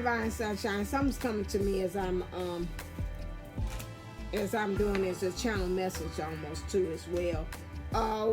Divine Sunshine, something's coming to me as I'm doing this, a channel message almost too as well.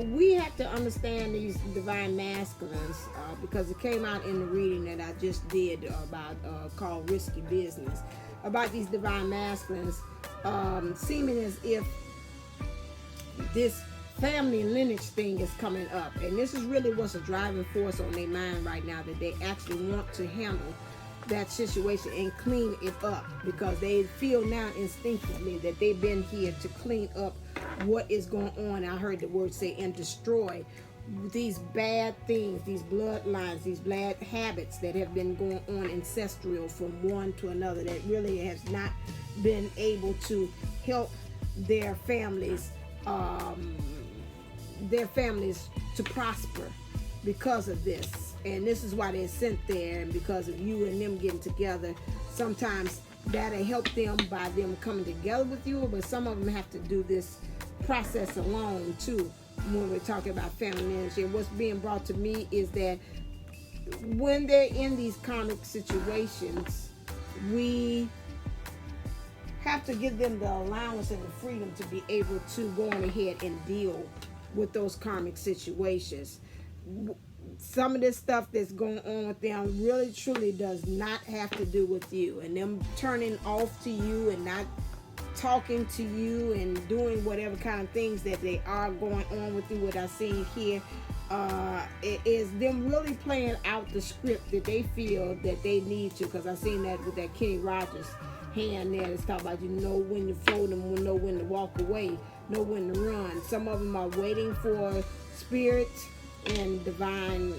We have to understand these divine masculines because it came out in the reading that I just did about called Risky Business, about these divine masculines seeming as if this family lineage thing is coming up, and this is really what's a driving force on their mind right now, that they actually want to handle that situation and clean it up, because they feel now instinctively that they've been here to clean up what is going on. I heard the word say, and destroy these bad things, these bloodlines, these bad habits that have been going on ancestral from one to another, that really has not been able to help their families to prosper because of this. And this is why they're sent there, and because of you and them getting together. Sometimes that'll help them by them coming together with you, but some of them have to do this process alone too when we're talking about family lineage. And what's being brought to me is that when they're in these karmic situations, we have to give them the allowance and the freedom to be able to go on ahead and deal with those karmic situations. Some of this stuff that's going on with them really truly does not have to do with you, and them turning off to you and not talking to you and doing whatever kind of things that they are going on with you. What I see here it is them really playing out the script that they feel that they need to, because I seen that with that Kenny Rogers hand there. It's talking about, you know when to fold them, know when to walk away, know when to run. Some of them are waiting for spirit and divine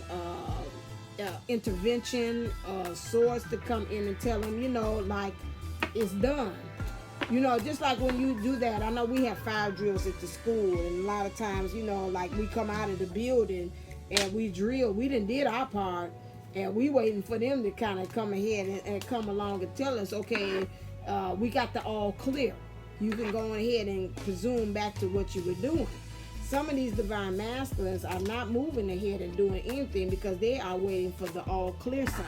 intervention, swords to come in and tell them, like, it's done. Just like when you do that, I know we have fire drills at the school, and a lot of times, like we come out of the building and we drill, we done did our part, and we waiting for them to kind of come ahead and come along and tell us, okay, we got the all clear. You can go ahead and presume back to what you were doing. Some of these divine masculines are not moving ahead and doing anything because they are waiting for the all clear sign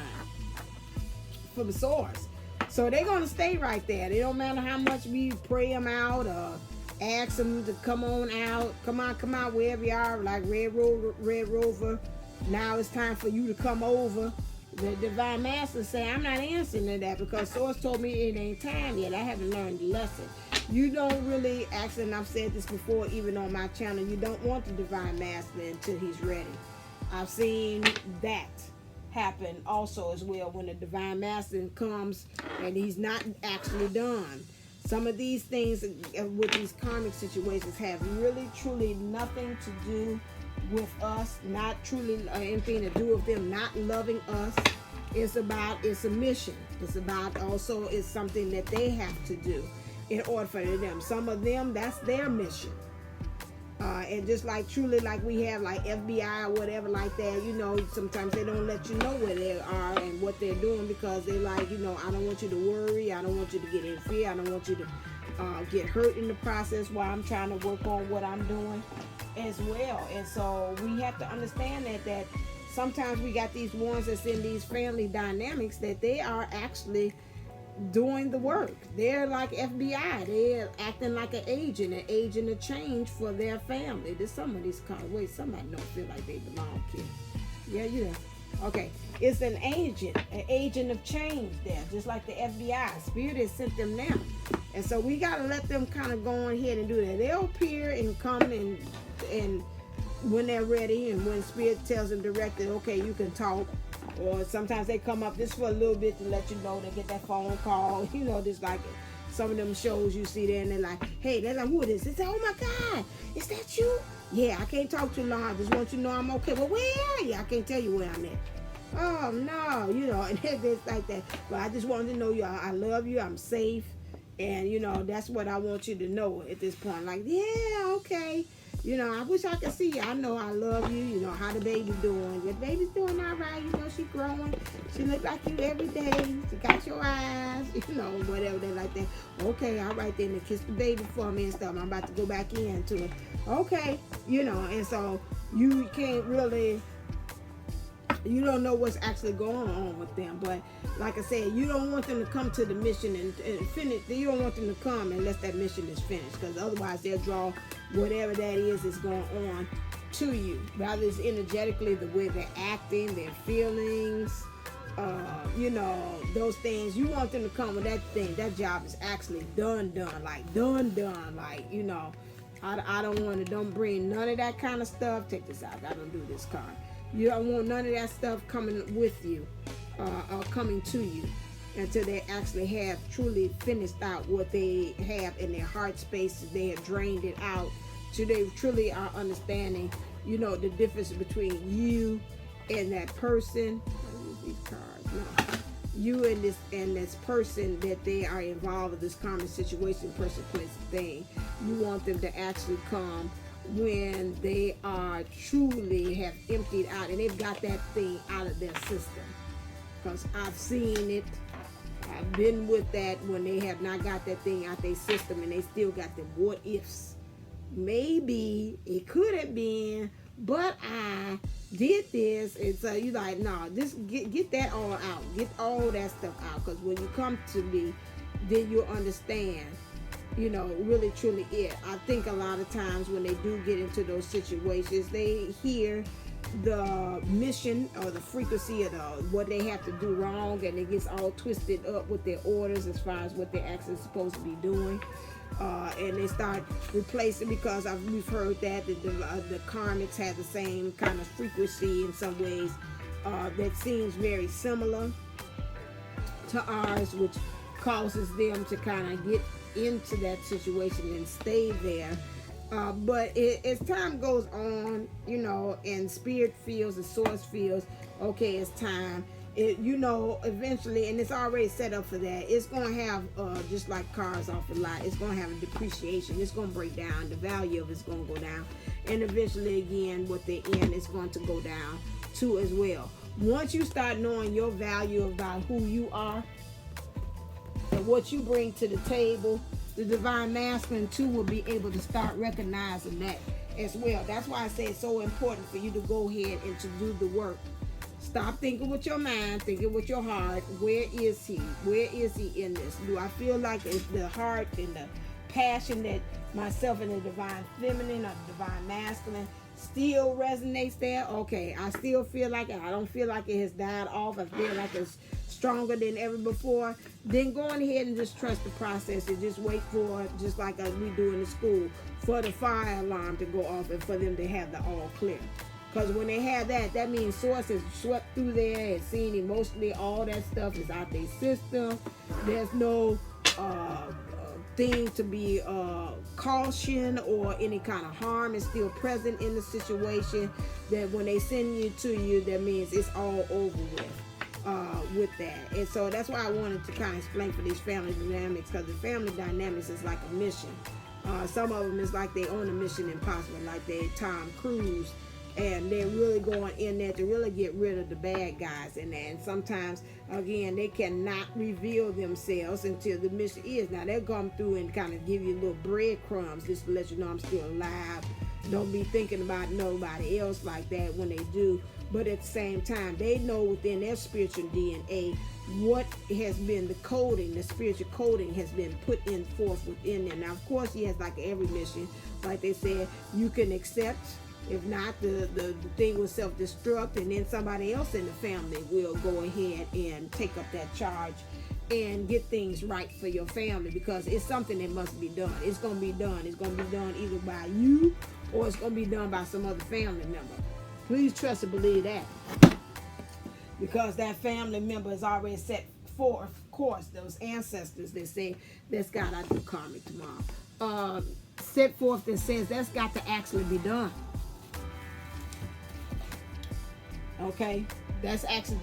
for the source. So they're going to stay right there. It don't matter how much we pray them out or ask them to come on out. Come out wherever you are, like Red Rover. Now it's time for you to come over. The divine master say, I'm not answering to that because source told me it ain't time yet. I haven't learned the lesson. You don't really, actually, and I've said this before, even on my channel, you don't want the divine master until he's ready. I've seen that happen also as well, when the divine master comes and he's not actually done. Some of these things with these karmic situations have really truly nothing to do with us, not truly anything to do with them not loving us. It's a mission. It's about also, it's something that they have to do in order for them. Some of them, that's their mission. And just like truly, like we have like FBI or whatever like that, sometimes they don't let you know where they are and what they're doing, because they're like, I don't want you to worry. I don't want you to get in fear. I don't want you to get hurt in the process while I'm trying to work on what I'm doing as well. And so we have to understand that sometimes we got these ones that's in these family dynamics that they are actually doing the work. They're like FBI. They're acting like an agent of change for their family. There's some of these cars. Wait, somebody don't feel like they belong, kid. Yeah. Okay. It's an agent of change there, just like the FBI. Spirit has sent them now. And so we got to let them kind of go on ahead and do that. They'll appear and come and when they're ready, and when Spirit tells them directly, okay, you can talk. Or sometimes they come up just for a little bit to let you know. They get that phone call, just like some of them shows you see there, and they're like, hey, they're like, who is this? They say, oh my God, is that you? Yeah, I can't talk too long. I just want you to know I'm okay. Well, where are you? I can't tell you where I'm at. Oh no, and it's like that. But I just wanted to know you. I love you. I'm safe, and that's what I want you to know at this point. Like, yeah, okay. I wish I could see you. I know I love you. How the baby doing. The baby's doing all right. She growing. She look like you every day. She got your eyes. Whatever they like that. Okay, all right then. Kiss the baby for me and stuff. I'm about to go back into it. Okay, and so you can't really You don't know what's actually going on with them. But like I said, you don't want them to come to the mission and finish. You don't want them to come unless that mission is finished, because otherwise they'll draw whatever that is going on to you. Rather it's energetically, the way they're acting, their feelings, those things. You want them to come when that thing, that job is actually done, like done. Like, I don't bring none of that kind of stuff. Take this out. I don't do this card. You don't want none of that stuff coming with you, or coming to you, until they actually have truly finished out what they have in their heart space. They have drained it out, so they truly are understanding, the difference between you and that person. I use these cards. No. You and this person that they are involved with, this common situation, person, place, thing. You want them to actually come when they are truly have emptied out and they've got that thing out of their system. Because I've seen it. I've been with that when they have not got that thing out their system and they still got them what ifs. Maybe it could have been, but I did this. And so you like, no, just get that all out. Get all that stuff out. Because when you come to me, then you'll understand, really truly it. I think a lot of times when they do get into those situations, they hear the mission or the frequency of what they have to do wrong, and it gets all twisted up with their orders as far as what they're actually supposed to be doing. And they start replacing, because we've heard that the karmics have the same kind of frequency in some ways that seems very similar to ours, which causes them to kind of get into that situation and stay there. But as time goes on, and spirit feels, the source feels, okay, it's time. Eventually, and it's already set up for that. It's going to have, just like cars off the lot, it's going to have a depreciation. It's going to break down. The value of it's going to go down. And eventually, again, what they're in is going to go down too as well. Once you start knowing your value about who you are and what you bring to the table, the divine masculine too will be able to start recognizing that as well. That's why I say it's so important for you to go ahead and to do the work. Stop thinking with your mind, thinking with your heart. Where is he? Where is he in this? Do I feel like it's the heart and the passion that myself and the divine feminine or the divine masculine still resonates there? Okay, I still feel like it. I don't feel like it has died off. I feel like it's stronger than ever before. Then go on ahead and just trust the process and just wait for, just like we do in the school, for the fire alarm to go off and for them to have the all clear. Because when they have that, that means source has swept through there and seen emotionally all that stuff is out their system. There's no thing to be caution or any kind of harm is still present in the situation. That when they send you to you, that means it's all over with that. And so that's why I wanted to kind of explain for these family dynamics, because the family dynamics is like a mission. Some of them is like they own a Mission Impossible, like they Tom Cruise. And they're really going in there to really get rid of the bad guys in there. And sometimes, again, they cannot reveal themselves until the mission is. Now, they'll come through and kind of give you little breadcrumbs just to let you know I'm still alive. Don't be thinking about nobody else like that when they do. But at the same time, they know within their spiritual DNA what has been the coding, the spiritual coding has been put in forth within them. Now, of course, yes, like every mission, like they said, you can accept. If not, the thing will self-destruct, and then somebody else in the family will go ahead and take up that charge and get things right for your family, because it's something that must be done. It's going to be done. It's going to be done either by you or it's going to be done by some other family member. Please trust and believe that, because that family member has already set forth, of course, those ancestors that say, that's God, I do karmic tomorrow. Set forth that says that's got to actually be done. Okay, that's actually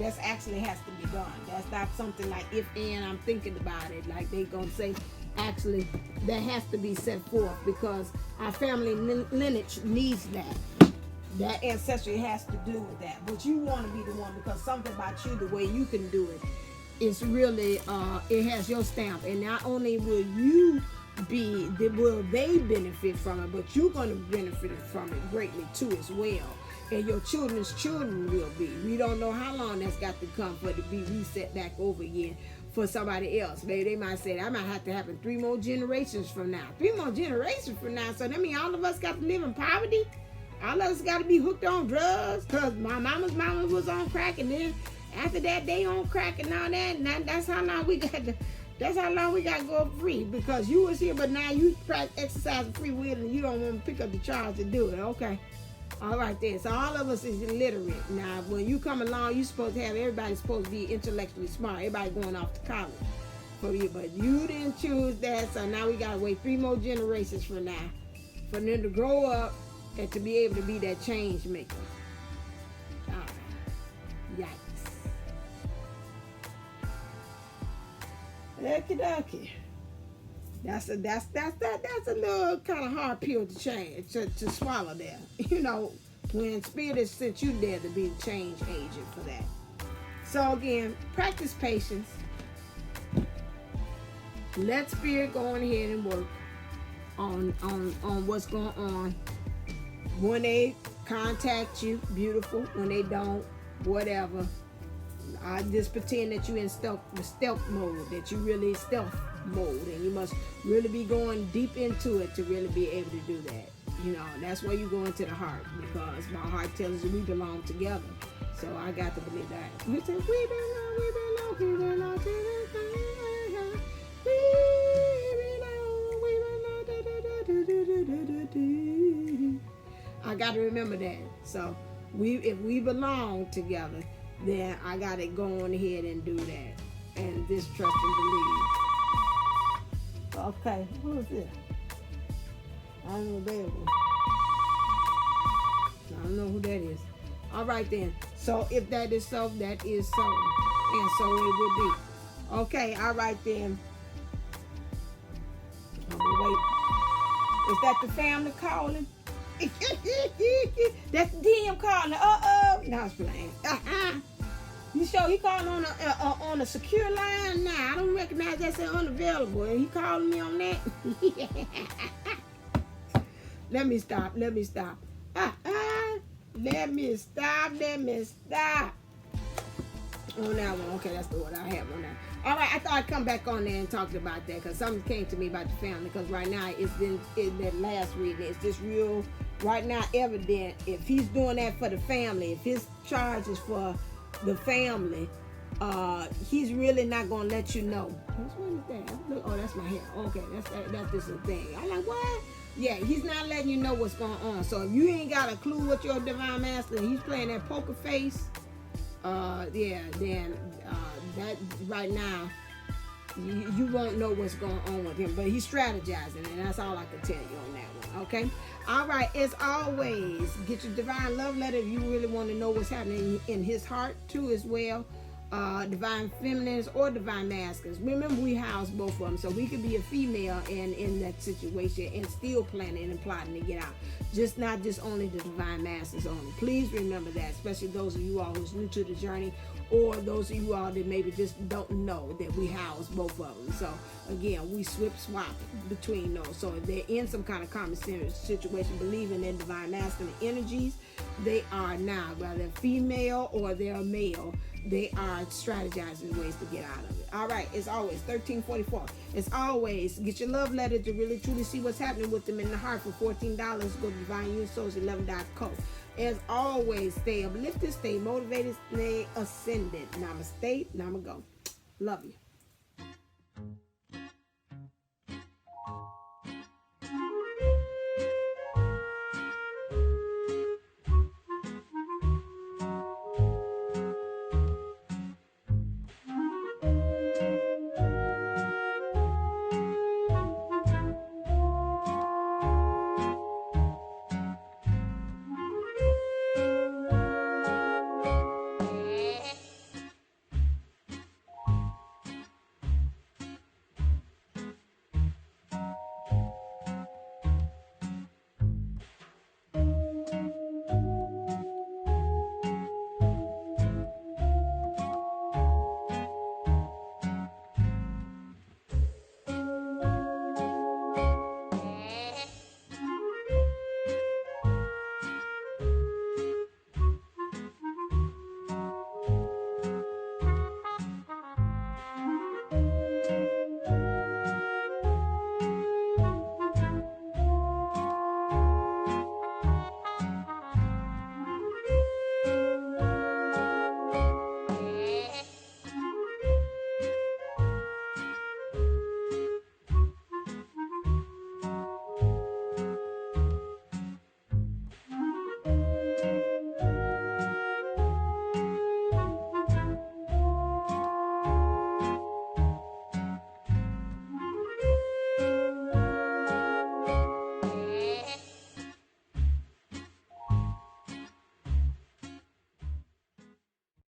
has to be done. That's not something like if and I'm thinking about it. Like they gonna say, actually, that has to be set forth, because our family lineage needs that. That ancestry has to do with that. But you want to be the one, because something about you, the way you can do it, is really it has your stamp. And not only will you will they benefit from it, but you're going to benefit from it greatly too as well. and your children's children will be. We don't know how long that's got to come for it to be reset back over again for somebody else. Maybe they might say that might have to happen 3 more generations from now. 3 more generations from now. So that means all of us got to live in poverty. All of us got to be hooked on drugs because my mama's mama was on crack, and then after that they on crack and all that. And that's how long we got to. That's how long we got to go free, because you was here, but now you exercise free will and you don't want to pick up the charge to do it. Okay. All right then. So all of us is illiterate. Now, when you come along, you supposed to have everybody supposed to be intellectually smart. Everybody going off to college for you, but you didn't choose that. So now we got to wait 3 more generations from now for them to grow up and to be able to be that change maker. All right. Yikes. Okie dokie. That's a little kind of hard pill to change to swallow there. You know, when Spirit has sent you there to be the change agent for that. So again, practice patience. Let Spirit go on ahead and work on what's going on. When they contact you, beautiful. When they don't, whatever. I just pretend that you're in stealth mode, that you really stealth mode, and you must really be going deep into it to really be able to do that. You know, that's why you go into the heart, because my heart tells you we belong together. So I got to believe that. We say we belong together. I got to remember that. So if we belong together, then I got to go on ahead and do that. And just trust and believe. Okay, who is this? I'm available. I don't know who that is. All right then. So if that is so, that is so. And so it will be. Okay, all right then. Wait. Is that the family calling? That's Tim calling. No, I was playing. You sure he calling on a secure line? Nah, I don't recognize that as unavailable. And he calling me on that? Let me stop. Let me stop. On that one. Okay, that's the one I have on that. All right, I thought I'd come back on there and talk about that, because something came to me about the family, because right now it's been in that last reading. It's just real, right now, evident. If he's doing that for the family, if his charge is for the family, he's really not going to let you know. Which one is that? Look, oh, that's my hair. Okay, that's just a thing. I'm like, what? Yeah, he's not letting you know what's going on. So if you ain't got a clue what your divine master, he's playing that poker face, then that right now, you won't know what's going on with him. But he's strategizing, and that's all I can tell you on that one, okay? All right, as always, get your divine love letter if you really want to know what's happening in his heart, too, as well. Divine feminines or divine masculines. Remember, we house both of them, so we could be a female and in that situation and still planning and plotting to get out. Not just only the divine masters only. Please remember that, especially those of you all who's new to the journey, or those of you all that maybe just don't know that we house both of them. So again, we swap between those. So if they're in some kind of common sense situation, believing in divine masculine energies, they are now, whether female or they're male, they are strategizing ways to get out of it. All right, as always, 1344. As always, get your love letter to really truly see what's happening with them in the heart for $14. Go to DivineUniSouls11.co. As always, stay uplifted, stay motivated, stay ascended. Namaste, Namago. Love you.